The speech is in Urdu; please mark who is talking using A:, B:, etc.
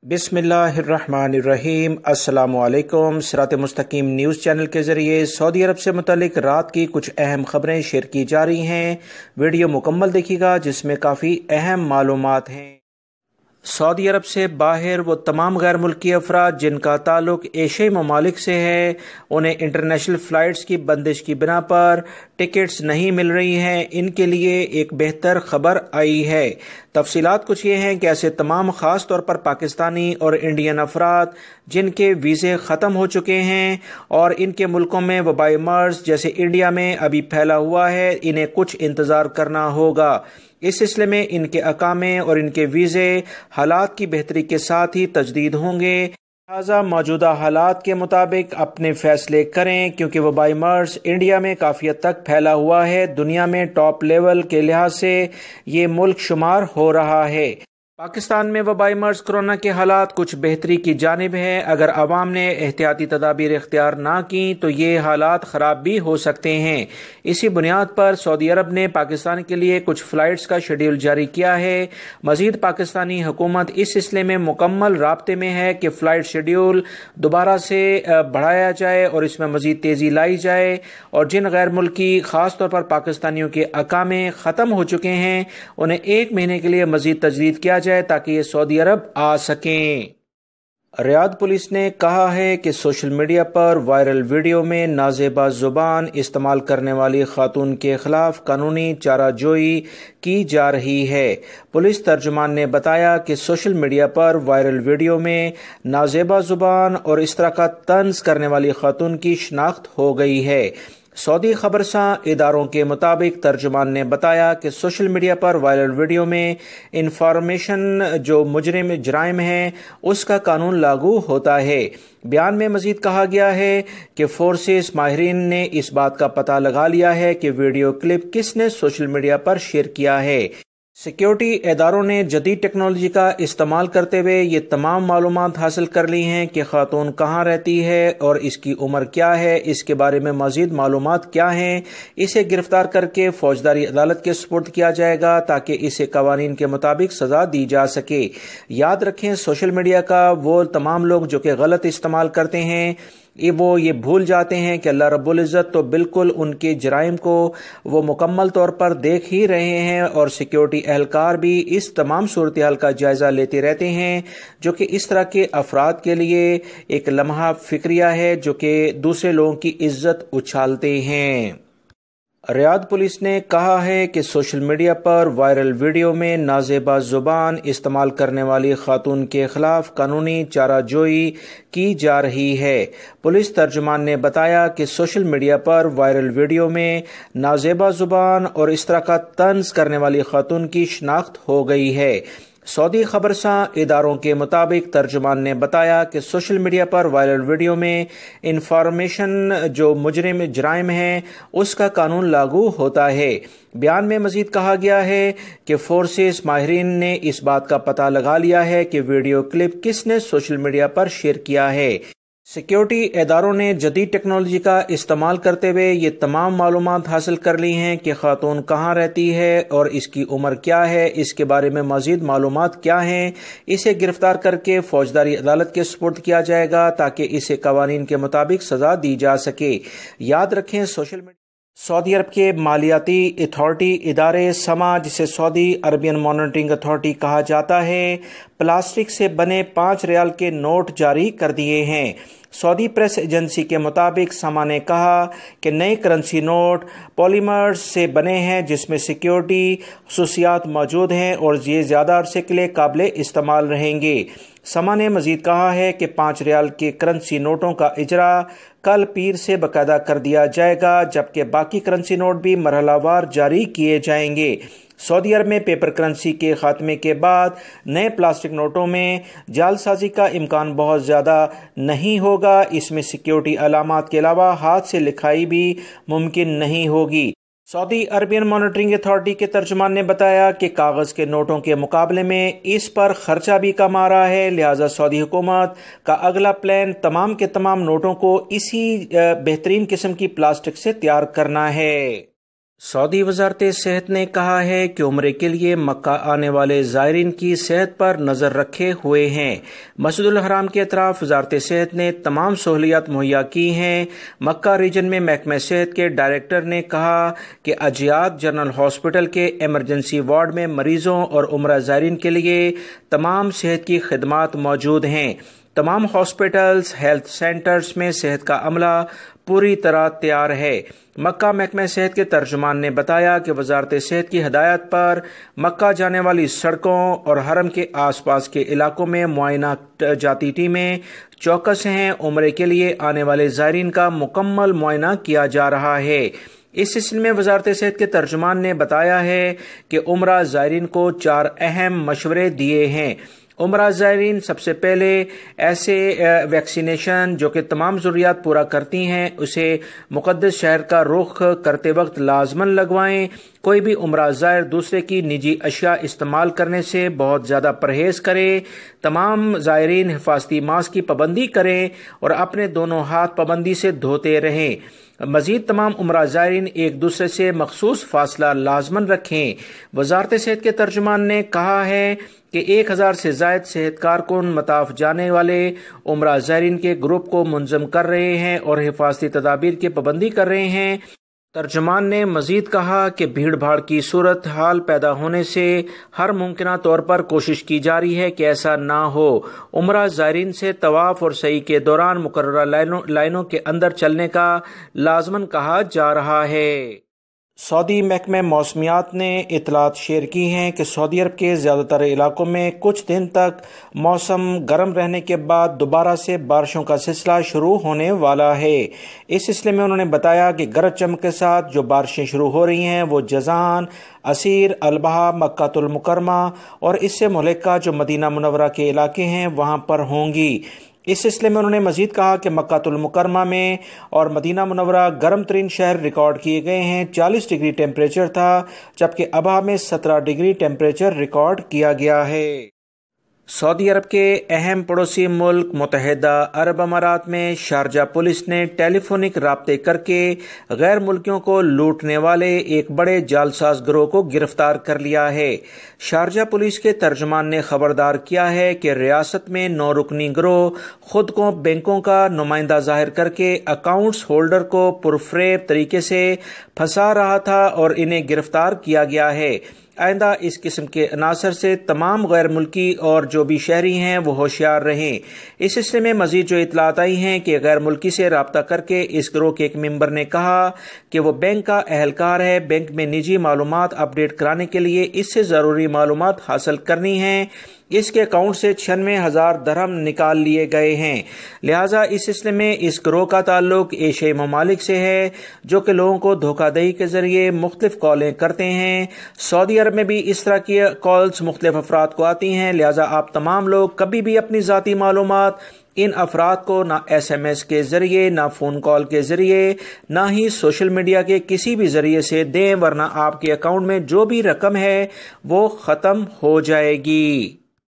A: بسم اللہ الرحمن الرحیم۔ السلام علیکم۔ sirat.e.mustaqeem نیوز چینل کے ذریعے سعودی عرب سے متعلق رات کی کچھ اہم خبریں شیئر کی جا رہی ہیں۔ ویڈیو مکمل دیکھیے گا جس میں کافی اہم معلومات ہیں۔ سعودی عرب سے باہر وہ تمام غیر ملکی افراد جن کا تعلق ایشیائی ممالک سے ہے، انہیں انٹرنیشنل فلائٹس کی بندش کی بنا پر ٹکٹس نہیں مل رہی ہیں۔ ان کے لیے ایک بہتر خبر آئی ہے۔ تفصیلات کچھ یہ ہیں کہ ایسے تمام خاص طور پر پاکستانی اور انڈین افراد جن کے ویزے ختم ہو چکے ہیں اور ان کے ملکوں میں وبائی مرض جیسے انڈیا میں ابھی پھیلا ہوا ہے، انہیں کچھ انتظار کرنا ہوگا۔ اس سلسلے میں ان کے اقامے اور ان کے ویزے حالات کی بہتری کے ساتھ ہی تجدید ہوں گے۔ لہٰذا موجودہ حالات کے مطابق اپنے فیصلے کریں، کیونکہ وبائی مرض انڈیا میں کافی حد تک پھیلا ہوا ہے۔ دنیا میں ٹاپ لیول کے لحاظ سے یہ ملک شمار ہو رہا ہے۔ پاکستان میں وبائی مرض کرونا کے حالات کچھ بہتری کی جانب ہیں۔ اگر عوام نے احتیاطی تدابیر اختیار نہ کی تو یہ حالات خراب بھی ہو سکتے ہیں۔ اسی بنیاد پر سعودی عرب نے پاکستان کے لیے کچھ فلائٹس کا شیڈول جاری کیا ہے۔ مزید پاکستانی حکومت اس سلسلے میں مکمل رابطے میں ہے کہ فلائٹ شیڈول دوبارہ سے بڑھایا جائے اور اس میں مزید تیزی لائی جائے، اور جن غیر ملکی خاص طور پر پاکستانیوں کے اقامے ختم ہو چکے ہیں انہیں 1 مہینے کے لیے مزید تجدید کیا جائے تاکہ یہ سعودی عرب آ سکیں۔ ریاض پولیس نے کہا ہے کہ سوشل میڈیا پر وائرل ویڈیو میں نازیبا زبان استعمال کرنے والی خاتون کے خلاف قانونی چارہ جوئی کی جا رہی ہے۔ پولیس ترجمان نے بتایا کہ سوشل میڈیا پر وائرل ویڈیو میں نازیبا زبان اور اس طرح کا طنز کرنے والی خاتون کی شناخت ہو گئی ہے۔ سعودی خبرساں اداروں کے مطابق ترجمان نے بتایا کہ سوشل میڈیا پر وائرل ویڈیو میں انفارمیشن جو جرائم ہیں اس کا قانون لاگو ہوتا ہے۔ بیان میں مزید کہا گیا ہے کہ فورسز ماہرین نے اس بات کا پتہ لگا لیا ہے کہ ویڈیو کلپ کس نے سوشل میڈیا پر شیئر کیا ہے۔ سیکیورٹی اداروں نے جدید ٹیکنالوجی کا استعمال کرتے ہوئے یہ تمام معلومات حاصل کر لی ہیں کہ خاتون کہاں رہتی ہے اور اس کی عمر کیا ہے، اس کے بارے میں مزید معلومات کیا ہیں۔ اسے گرفتار کر کے فوجداری عدالت کے سپرد کیا جائے گا تاکہ اسے قوانین کے مطابق سزا دی جا سکے۔ یاد رکھیں، سوشل میڈیا کا وہ تمام لوگ جو کہ غلط استعمال کرتے ہیں وہ یہ بھول جاتے ہیں کہ اللہ رب العزت تو بالکل ان کے جرائم کو وہ مکمل طور پر دیکھ ہی رہے ہیں، اور سیکیورٹی اہلکار بھی اس تمام صورتحال کا جائزہ لیتے رہتے ہیں جو کہ اس طرح کے افراد کے لیے ایک لمحہ فکریہ ہے جو کہ دوسرے لوگوں کی عزت اچھالتے ہیں۔ ریاض پولیس نے کہا ہے کہ سوشل میڈیا پر وائرل ویڈیو میں نازیبا زبان استعمال کرنے والی خاتون کے خلاف قانونی چارہ جوئی کی جا رہی ہے۔ پولیس ترجمان نے بتایا کہ سوشل میڈیا پر وائرل ویڈیو میں نازیبا زبان اور اس طرح کا طنز کرنے والی خاتون کی شناخت ہو گئی ہے۔ سعودی خبرساں اداروں کے مطابق ترجمان نے بتایا کہ سوشل میڈیا پر وائرل ویڈیو میں انفارمیشن جو جرائم ہیں اس کا قانون لاگو ہوتا ہے۔ بیان میں مزید کہا گیا ہے کہ فورسز ماہرین نے اس بات کا پتہ لگا لیا ہے کہ ویڈیو کلپ کس نے سوشل میڈیا پر شیئر کیا ہے۔ سیکیورٹی اداروں نے جدید ٹیکنالوجی کا استعمال کرتے ہوئے یہ تمام معلومات حاصل کر لی ہیں کہ خاتون کہاں رہتی ہے اور اس کی عمر کیا ہے، اس کے بارے میں مزید معلومات کیا ہیں۔ اسے گرفتار کر کے فوجداری عدالت کے سپرد کیا جائے گا تاکہ اسے قوانین کے مطابق سزا دی جا سکے۔ یاد رکھیں، سعودی عرب کے مالیاتی اتھارٹی ادارے سما، جسے سعودی عربین مانیٹرنگ اتھارٹی کہا جاتا ہے، پلاسٹک سے بنے 5 ریال کے نوٹ جاری کر دیے ہیں۔ سعودی پریس ایجنسی کے مطابق سما نے کہا کہ نئے کرنسی نوٹ پولیمرز سے بنے ہیں جس میں سیکیورٹی خصوصیات موجود ہیں اور یہ زیادہ عرصے کے لیے قابل استعمال رہیں گے۔ سما نے مزید کہا ہے کہ 5 ریال کے کرنسی نوٹوں کا اجرا کل پیر سے باقاعدہ کر دیا جائے گا، جبکہ باقی کرنسی نوٹ بھی مرحلہ وار جاری کیے جائیں گے۔ سعودی عرب میں پیپر کرنسی کے خاتمے کے بعد نئے پلاسٹک نوٹوں میں جعل سازی کا امکان بہت زیادہ نہیں ہوگا۔ اس میں سیکیورٹی علامات کے علاوہ ہاتھ سے لکھائی بھی ممکن نہیں ہوگی۔ سعودی عربین مانیٹرنگ اتھارٹی کے ترجمان نے بتایا کہ کاغذ کے نوٹوں کے مقابلے میں اس پر خرچہ بھی کم آ رہا ہے، لہٰذا سعودی حکومت کا اگلا پلان تمام کے تمام نوٹوں کو اسی بہترین قسم کی پلاسٹک سے تیار کرنا ہے۔ سعودی وزارت صحت نے کہا ہے کہ عمرے کے لیے مکہ آنے والے زائرین کی صحت پر نظر رکھے ہوئے ہیں۔ مسجد الحرام کے اطراف وزارت صحت نے تمام سہولیات مہیا کی ہیں۔ مکہ ریجن میں محکمہ صحت کے ڈائریکٹر نے کہا کہ اجیات جنرل ہاسپٹل کے ایمرجنسی وارڈ میں مریضوں اور عمرہ زائرین کے لیے تمام صحت کی خدمات موجود ہیں۔ تمام ہاسپٹلز، ہیلتھ سینٹرز میں صحت کا عملہ پوری طرح تیار ہے۔ مکہ محکمہ صحت کے ترجمان نے بتایا کہ وزارت صحت کی ہدایت پر مکہ جانے والی سڑکوں اور حرم کے آس پاس کے علاقوں میں معائنہ جاتی ٹیمیں چوکس ہیں۔ عمرے کے لیے آنے والے زائرین کا مکمل معائنہ کیا جا رہا ہے۔ اس سلسلے میں وزارت صحت کے ترجمان نے بتایا ہے کہ عمرہ زائرین کو 4 اہم مشورے دیے ہیں۔ عمرہ زائرین سب سے پہلے ایسے ویکسینیشن جو کہ تمام ضروریات پورا کرتی ہیں اسے مقدس شہر کا رخ کرتے وقت لازماً لگوائیں۔ کوئی بھی عمرہ زائر دوسرے کی نجی اشیاء استعمال کرنے سے بہت زیادہ پرہیز کرے۔ تمام زائرین حفاظتی ماسک کی پابندی کریں اور اپنے دونوں ہاتھ پابندی سے دھوتے رہیں۔ مزید تمام عمرہ زائرین ایک دوسرے سے مخصوص فاصلہ لازماً رکھیں۔ وزارت صحت کے ترجمان نے کہا ہے کہ 1000 سے زائد صحت کارکن مطاف جانے والے عمرہ زائرین کے گروپ کو منظم کر رہے ہیں اور حفاظتی تدابیر کی پابندی کر رہے ہیں۔ ترجمان نے مزید کہا کہ بھیڑ بھاڑ کی صورت حال پیدا ہونے سے ہر ممکنہ طور پر کوشش کی جا رہی ہے کہ ایسا نہ ہو۔ عمرہ زائرین سے طواف اور سعی کے دوران مقررہ لائنوں کے اندر چلنے کا لازماً کہا جا رہا ہے۔ سعودی محکمہ موسمیات نے اطلاعات شیئر کی ہیں کہ سعودی عرب کے زیادہ تر علاقوں میں کچھ دن تک موسم گرم رہنے کے بعد دوبارہ سے بارشوں کا سلسلہ شروع ہونے والا ہے۔ اس سلسلے میں انہوں نے بتایا کہ گرج چمک کے ساتھ جو بارشیں شروع ہو رہی ہیں وہ جازان، عسیر، البہا، مکہ المکرمہ اور اس سے ملکہ جو مدینہ منورہ کے علاقے ہیں وہاں پر ہوں گی۔ اس سلسلے میں انہوں نے مزید کہا کہ مکہ المکرمہ میں اور مدینہ منورہ گرم ترین شہر ریکارڈ کیے گئے ہیں۔ 40 ڈگری ٹیمپریچر تھا جبکہ ابہا میں 17 ڈگری ٹیمپریچر ریکارڈ کیا گیا ہے۔ سعودی عرب کے اہم پڑوسی ملک متحدہ عرب امارات میں شارجہ پولیس نے ٹیلی فونک رابطے کر کے غیر ملکیوں کو لوٹنے والے ایک بڑے جعلساز گروہ کو گرفتار کر لیا ہے۔ شارجہ پولیس کے ترجمان نے خبردار کیا ہے کہ ریاست میں 9 رکنی گروہ خود کو بینکوں کا نمائندہ ظاہر کر کے اکاؤنٹس ہولڈر کو پرفریب طریقے سے پھنسا رہا تھا اور انہیں گرفتار کیا گیا ہے۔ آئندہ اس قسم کے عناصر سے تمام غیر ملکی اور جو بھی شہری ہیں وہ ہوشیار رہیں۔ اس سلسلے میں مزید جو اطلاعات آئی ہیں کہ غیر ملکی سے رابطہ کر کے اس گروہ کے ایک ممبر نے کہا کہ وہ بینک کا اہلکار ہے، بینک میں نجی معلومات اپڈیٹ کرانے کے لیے اس سے ضروری معلومات حاصل کرنی ہیں۔ اس کے اکاؤنٹ سے 96,000 درہم نکال لیے گئے ہیں۔ لہٰذا اس سلسلے میں اس گروہ کا تعلق ایشیائی ممالک سے ہے جو کہ لوگوں کو دھوکہ دہی کے ذریعے مختلف کالیں کرتے ہیں۔ سعودی عرب میں بھی اس طرح کی کالز مختلف افراد کو آتی ہیں، لہٰذا آپ تمام لوگ کبھی بھی اپنی ذاتی معلومات ان افراد کو نہ SMS کے ذریعے، نہ فون کال کے ذریعے، نہ ہی سوشل میڈیا کے کسی بھی ذریعے سے دیں، ورنہ آپ کے اکاؤنٹ میں جو بھی رقم ہے وہ ختم ہو جائے گی۔